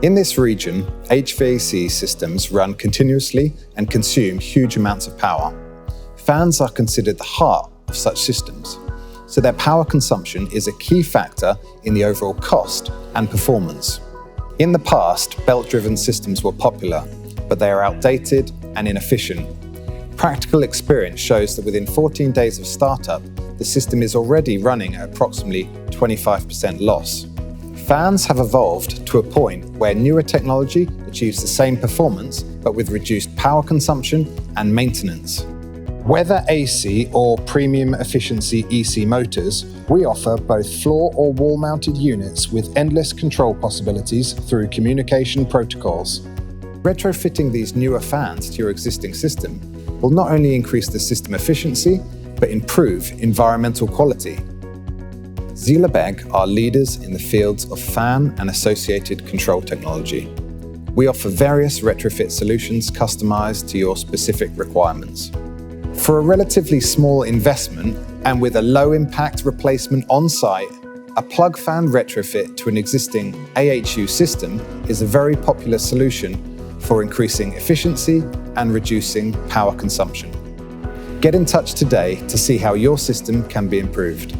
In this region, HVAC systems run continuously and consume huge amounts of power. Fans are considered the heart of such systems, so their power consumption is a key factor in the overall cost and performance. In the past, belt-driven systems were popular, but they are outdated and inefficient. Practical experience shows that within 14 days of startup, the system is already running at approximately 25% loss. Fans have evolved to a point where newer technology achieves the same performance, but with reduced power consumption and maintenance. Whether AC or premium efficiency EC motors, we offer both floor or wall-mounted units with endless control possibilities through communication protocols. Retrofitting these newer fans to your existing system will not only increase the system efficiency, but improve environmental quality. ZIEHL-ABEGG are leaders in the fields of fan and associated control technology. We offer various retrofit solutions customized to your specific requirements. For a relatively small investment and with a low-impact replacement on-site, a plug fan retrofit to an existing AHU system is a very popular solution for increasing efficiency and reducing power consumption. Get in touch today to see how your system can be improved.